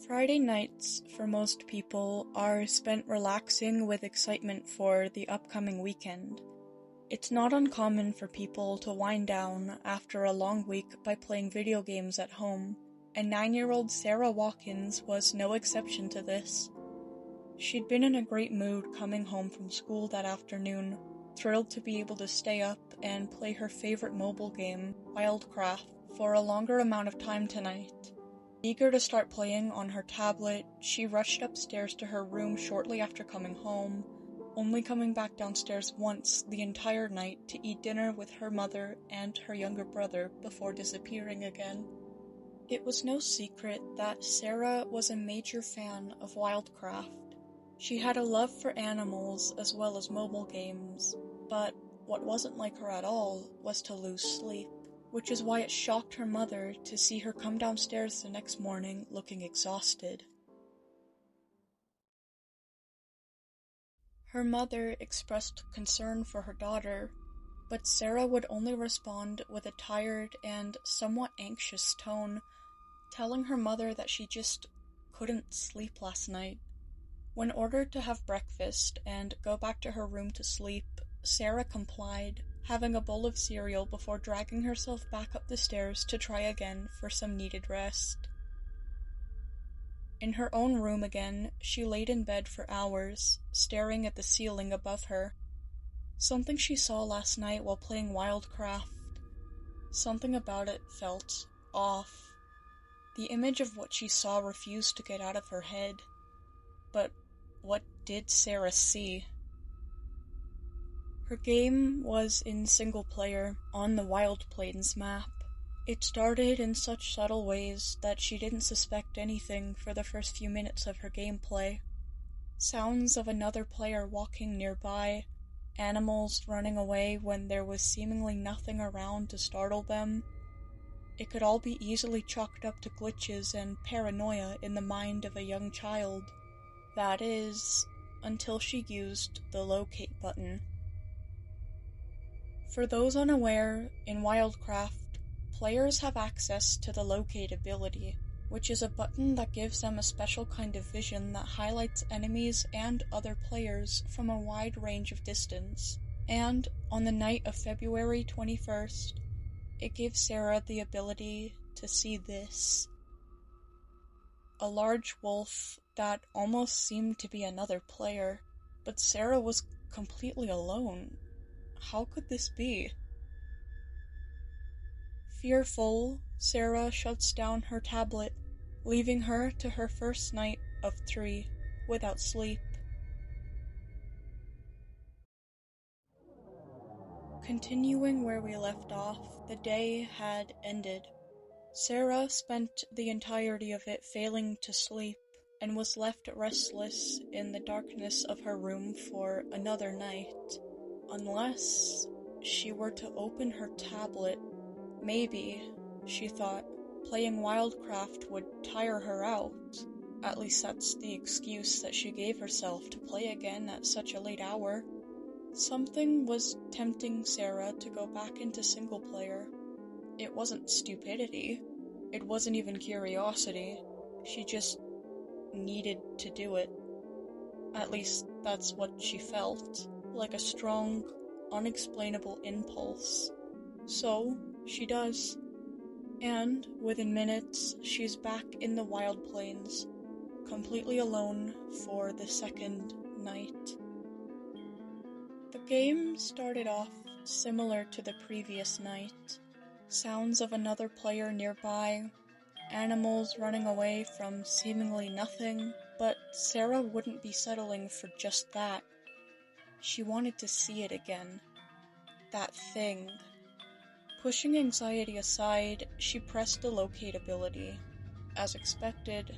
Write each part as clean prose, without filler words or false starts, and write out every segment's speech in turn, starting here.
Friday nights, for most people, are spent relaxing with excitement for the upcoming weekend. It's not uncommon for people to wind down after a long week by playing video games at home, and 9-year-old Sarah Watkins was no exception to this. She'd been in a great mood coming home from school that afternoon, thrilled to be able to stay up and play her favorite mobile game, Wildcraft, for a longer amount of time tonight. Eager to start playing on her tablet, she rushed upstairs to her room shortly after coming home, only coming back downstairs once the entire night to eat dinner with her mother and her younger brother before disappearing again. It was no secret that Sarah was a major fan of Wildcraft. She had a love for animals as well as mobile games, but what wasn't like her at all was to lose sleep, which is why it shocked her mother to see her come downstairs the next morning looking exhausted. Her mother expressed concern for her daughter, but Sarah would only respond with a tired and somewhat anxious tone, telling her mother that she just couldn't sleep last night. When ordered to have breakfast and go back to her room to sleep, Sarah complied, having a bowl of cereal before dragging herself back up the stairs to try again for some needed rest. In her own room again, she laid in bed for hours, staring at the ceiling above her. Something she saw last night while playing Wildcraft. Something about it felt off. The image of what she saw refused to get out of her head. But what did Sarah see? Her game was in single player, on the Wild Plains map. It started in such subtle ways that she didn't suspect anything for the first few minutes of her gameplay. Sounds of another player walking nearby, animals running away when there was seemingly nothing around to startle them. It could all be easily chalked up to glitches and paranoia in the mind of a young child. That is, until she used the locate button. For those unaware, in Wildcraft, players have access to the locate ability, which is a button that gives them a special kind of vision that highlights enemies and other players from a wide range of distance. And, on the night of February 21st, it gave Sarah the ability to see this. A large wolf that almost seemed to be another player, but Sarah was completely alone. How could this be? Fearful, Sarah shuts down her tablet, leaving her to her first night of 3 without sleep. Continuing where we left off, the day had ended. Sarah spent the entirety of it failing to sleep, and was left restless in the darkness of her room for another night. Unless she were to open her tablet, maybe, she thought, playing Wildcraft would tire her out. At least that's the excuse that she gave herself to play again at such a late hour. Something was tempting Sarah to go back into single player. It wasn't stupidity. It wasn't even curiosity. She just needed to do it. At least that's what she felt, like a strong, unexplainable impulse. So, she does. And, within minutes, she's back in the Wild Plains, completely alone for the second night. The game started off similar to the previous night. Sounds of another player nearby, animals running away from seemingly nothing, but Sarah wouldn't be settling for just that. She wanted to see it again. That thing. Pushing anxiety aside, she pressed the locate ability. As expected,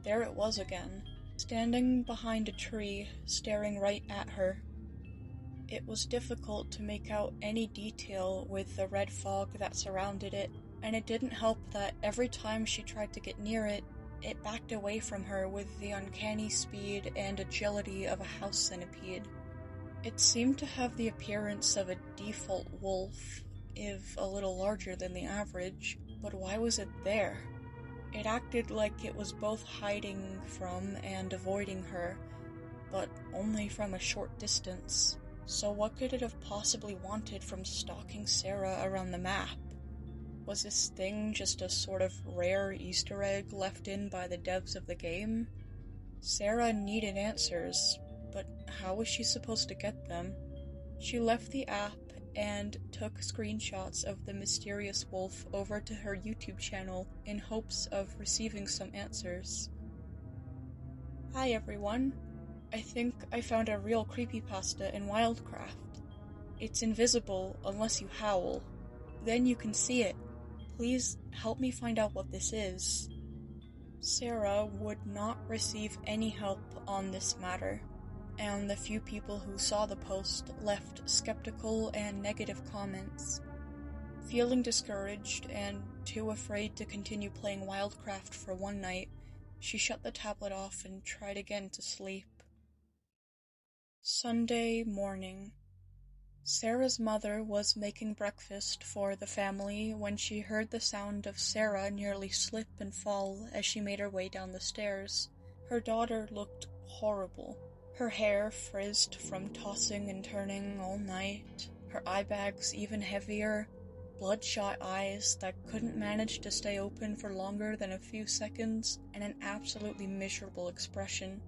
there it was again, standing behind a tree, staring right at her. It was difficult to make out any detail with the red fog that surrounded it, and it didn't help that every time she tried to get near it, it backed away from her with the uncanny speed and agility of a house centipede. It seemed to have the appearance of a default wolf, if a little larger than the average, but why was it there? It acted like it was both hiding from and avoiding her, but only from a short distance. So what could it have possibly wanted from stalking Sarah around the map? Was this thing just a sort of rare Easter egg left in by the devs of the game? Sarah needed answers, but how was she supposed to get them? She left the app and took screenshots of the mysterious wolf over to her YouTube channel in hopes of receiving some answers. Hi everyone, I think I found a real creepypasta in Wildcraft. It's invisible unless you howl. Then you can see it. Please help me find out what this is. Sarah would not receive any help on this matter, and the few people who saw the post left skeptical and negative comments. Feeling discouraged and too afraid to continue playing Wildcraft for one night, she shut the tablet off and tried again to sleep. Sunday morning. Sarah's mother was making breakfast for the family when she heard the sound of Sarah nearly slip and fall as she made her way down the stairs. Her daughter looked horrible. Her hair frizzed from tossing and turning all night, her eye bags even heavier, bloodshot eyes that couldn't manage to stay open for longer than a few seconds, and an absolutely miserable expression.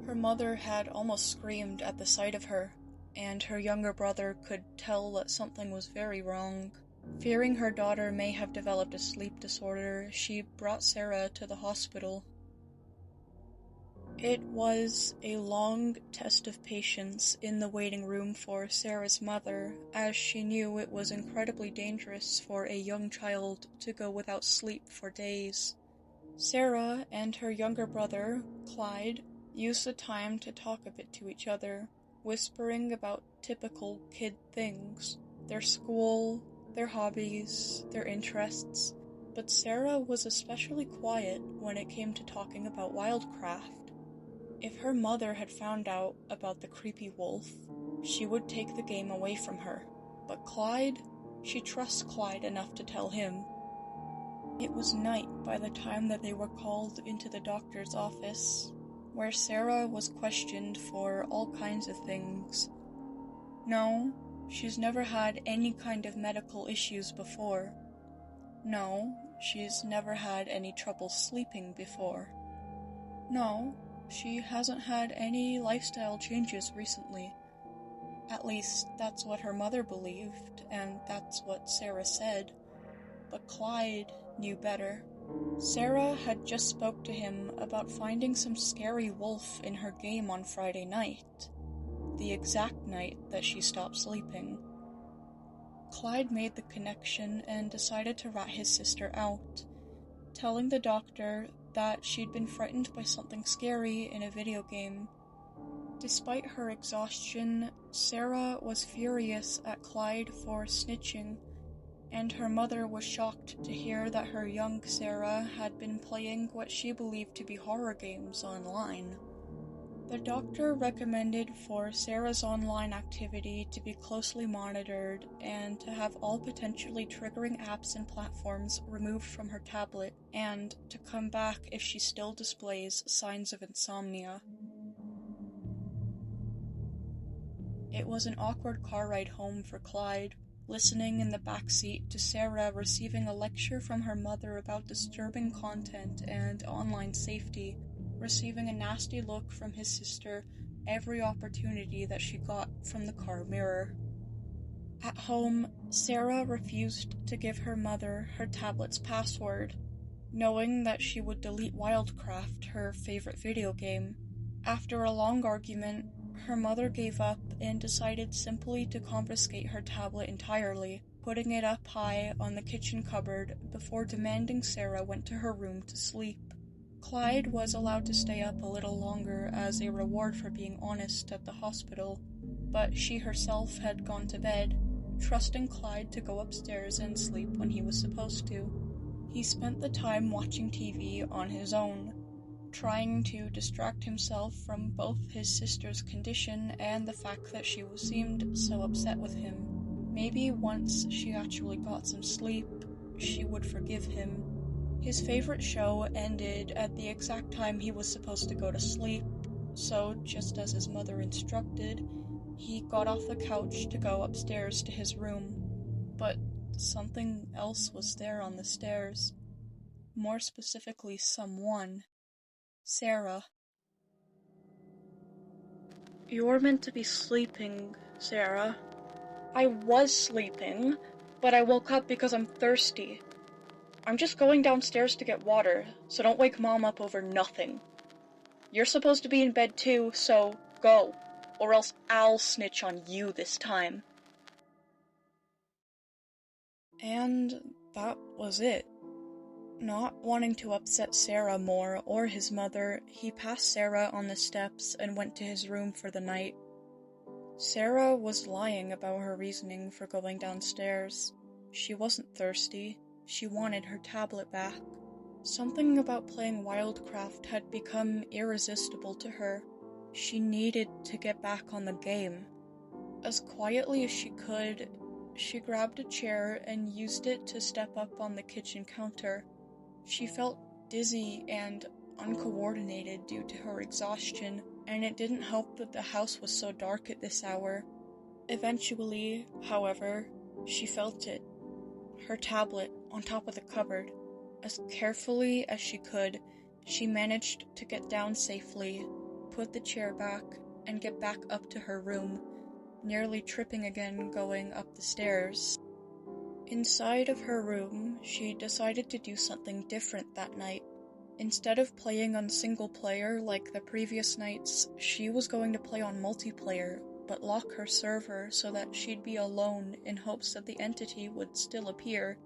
Her mother had almost screamed at the sight of her, and her younger brother could tell that something was very wrong. Fearing her daughter may have developed a sleep disorder, she brought Sarah to the hospital. It was a long test of patience in the waiting room for Sarah's mother, as she knew it was incredibly dangerous for a young child to go without sleep for days. Sarah and her younger brother, Clyde, used the time to talk a bit to each other, whispering about typical kid things, their school, their hobbies, their interests, but Sarah was especially quiet when it came to talking about Wildcraft. If her mother had found out about the creepy wolf, she would take the game away from her, but Clyde, she trusts Clyde enough to tell him. It was night by the time that they were called into the doctor's office, where Sarah was questioned for all kinds of things. No, she's never had any kind of medical issues before. No, she's never had any trouble sleeping before. No, she hasn't had any lifestyle changes recently. At least, that's what her mother believed, and that's what Sarah said. But Clyde knew better. Sarah had just spoke to him about finding some scary wolf in her game on Friday night, the exact night that she stopped sleeping. Clyde made the connection and decided to rat his sister out, telling the doctor that she'd been frightened by something scary in a video game. Despite her exhaustion, Sarah was furious at Clyde for snitching, and her mother was shocked to hear that her young Sarah had been playing what she believed to be horror games online. The doctor recommended for Sarah's online activity to be closely monitored and to have all potentially triggering apps and platforms removed from her tablet, and to come back if she still displays signs of insomnia. It was an awkward car ride home for Clyde, listening in the backseat to Sarah receiving a lecture from her mother about disturbing content and online safety, receiving a nasty look from his sister every opportunity that she got from the car mirror. At home, Sarah refused to give her mother her tablet's password, knowing that she would delete Wildcraft, her favorite video game. After a long argument, her mother gave up and decided simply to confiscate her tablet entirely, putting it up high on the kitchen cupboard before demanding Sarah went to her room to sleep. Clyde was allowed to stay up a little longer as a reward for being honest at the hospital, but she herself had gone to bed, trusting Clyde to go upstairs and sleep when he was supposed to. He spent the time watching TV on his own, trying to distract himself from both his sister's condition and the fact that she seemed so upset with him. Maybe once she actually got some sleep, she would forgive him. His favorite show ended at the exact time he was supposed to go to sleep, so just as his mother instructed, he got off the couch to go upstairs to his room. But something else was there on the stairs. More specifically, someone. Sarah. "You're meant to be sleeping, Sarah." "I was sleeping, but I woke up because I'm thirsty. I'm just going downstairs to get water, so don't wake Mom up over nothing. You're supposed to be in bed too, so go, or else I'll snitch on you this time." And that was it. Not wanting to upset Sarah more or his mother, he passed Sarah on the steps and went to his room for the night. Sarah was lying about her reasoning for going downstairs. She wasn't thirsty. She wanted her tablet back. Something about playing Wildcraft had become irresistible to her. She needed to get back on the game. As quietly as she could, she grabbed a chair and used it to step up on the kitchen counter. She felt dizzy and uncoordinated due to her exhaustion, and it didn't help that the house was so dark at this hour. Eventually, however, she felt it. Her tablet on top of the cupboard. As carefully as she could, she managed to get down safely, put the chair back, and get back up to her room, nearly tripping again going up the stairs. Inside of her room, she decided to do something different that night. Instead of playing on single player like the previous nights, she was going to play on multiplayer, but lock her server so that she'd be alone in hopes that the entity would still appear.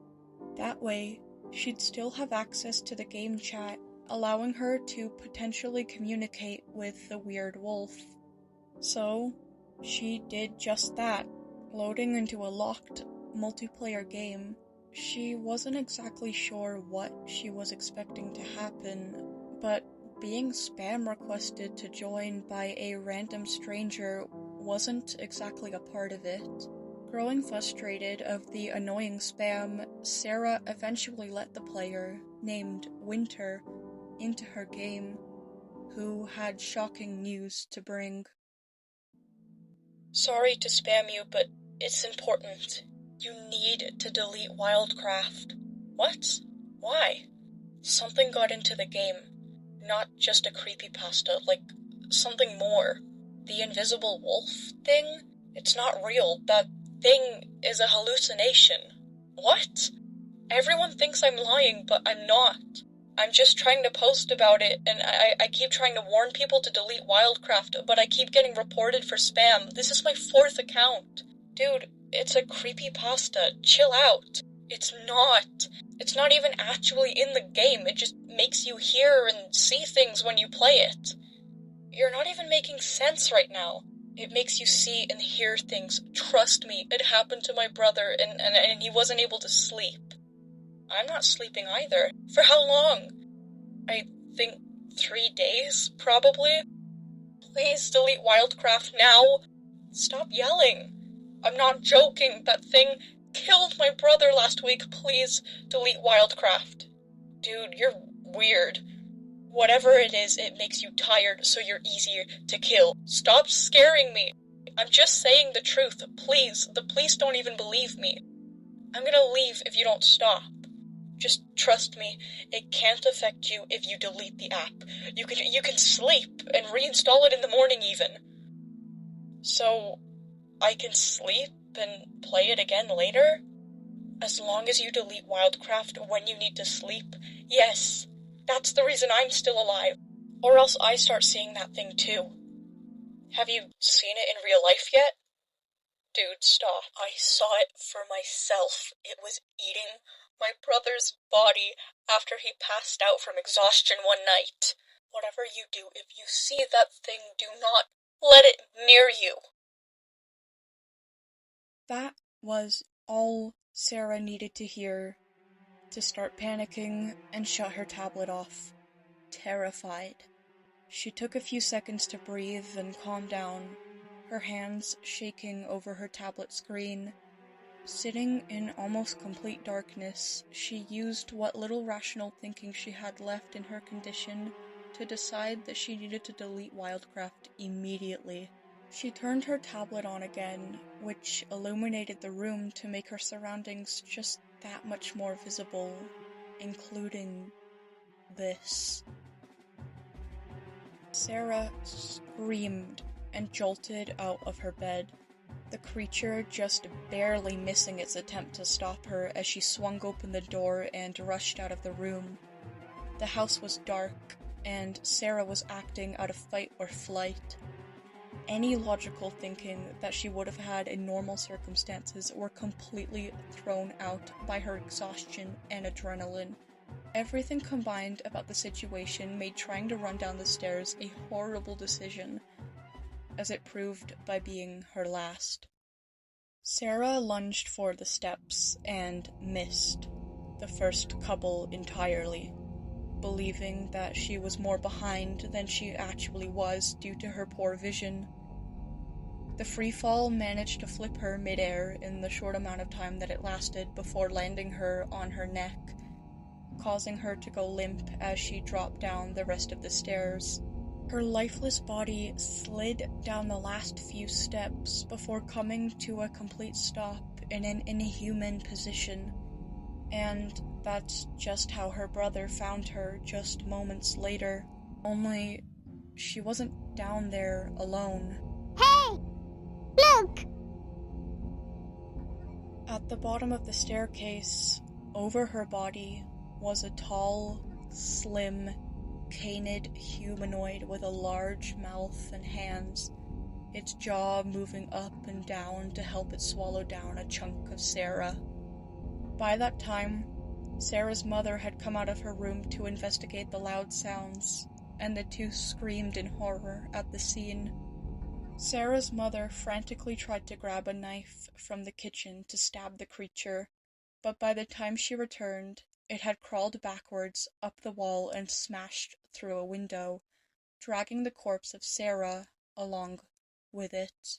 That way, she'd still have access to the game chat, allowing her to potentially communicate with the weird wolf. So, she did just that, loading into a locked multiplayer game. She wasn't exactly sure what she was expecting to happen, but being spam requested to join by a random stranger wasn't exactly a part of it. Growing frustrated of the annoying spam, Sarah eventually let the player, named Winter, into her game, who had shocking news to bring. "Sorry to spam you, but it's important. You need to delete Wildcraft." "What? Why?" "Something got into the game. Not just a creepypasta, like something more. The invisible wolf thing? It's not real. That thing is a hallucination." "What?" "Everyone thinks I'm lying, but I'm not. I'm just trying to post about it, and I keep trying to warn people to delete Wildcraft, but I keep getting reported for spam. This is my 4th account." "Dude, it's a creepypasta. Chill out." It's not. It's not even actually in the game. It just makes you hear and see things when you play it. You're not even making sense right now. It makes you see and hear things. Trust me, it happened to my brother, and he wasn't able to sleep. I'm not sleeping either. For how long? I think 3 days, probably. Please delete Wildcraft now. Stop yelling. I'm not joking. That thing killed my brother last week. Please delete Wildcraft. Dude, you're weird. Whatever it is, it makes you tired, so you're easier to kill. Stop scaring me. I'm just saying the truth. Please. The police don't even believe me. I'm gonna leave if you don't stop. Just trust me, it can't affect you if you delete the app. You can sleep and reinstall it in the morning even. So, I can sleep and play it again later? As long as you delete Wildcraft when you need to sleep, yes. That's the reason I'm still alive. Or else I start seeing that thing too. Have you seen it in real life yet? Dude, stop. I saw it for myself. It was eating my brother's body after he passed out from exhaustion one night. Whatever you do, if you see that thing, do not let it near you." That was all Sarah needed to hear to start panicking and shut her tablet off, terrified. She took a few seconds to breathe and calm down, her hands shaking over her tablet screen. Sitting in almost complete darkness, she used what little rational thinking she had left in her condition to decide that she needed to delete Wildcraft immediately. She turned her tablet on again, which illuminated the room to make her surroundings just that much more visible, including this. Sarah screamed and jolted out of her bed, the creature just barely missing its attempt to stop her as she swung open the door and rushed out of the room. The house was dark, and Sarah was acting out of fight or flight. Any logical thinking that she would have had in normal circumstances were completely thrown out by her exhaustion and adrenaline. Everything combined about the situation made trying to run down the stairs a horrible decision, as it proved by being her last. Sarah lunged for the steps and missed the first couple entirely, believing that she was more behind than she actually was due to her poor vision. The free fall managed to flip her midair in the short amount of time that it lasted before landing her on her neck, causing her to go limp as she dropped down the rest of the stairs. Her lifeless body slid down the last few steps before coming to a complete stop in an inhuman position, and that's just how her brother found her just moments later, only she wasn't down there alone. Hey! Look! At the bottom of the staircase, over her body, was a tall, slim, canid humanoid with a large mouth and hands, its jaw moving up and down to help it swallow down a chunk of Sarah. By that time, Sarah's mother had come out of her room to investigate the loud sounds, and the two screamed in horror at the scene. Sarah's mother frantically tried to grab a knife from the kitchen to stab the creature, but by the time she returned, it had crawled backwards up the wall and smashed through a window, dragging the corpse of Sarah along with it.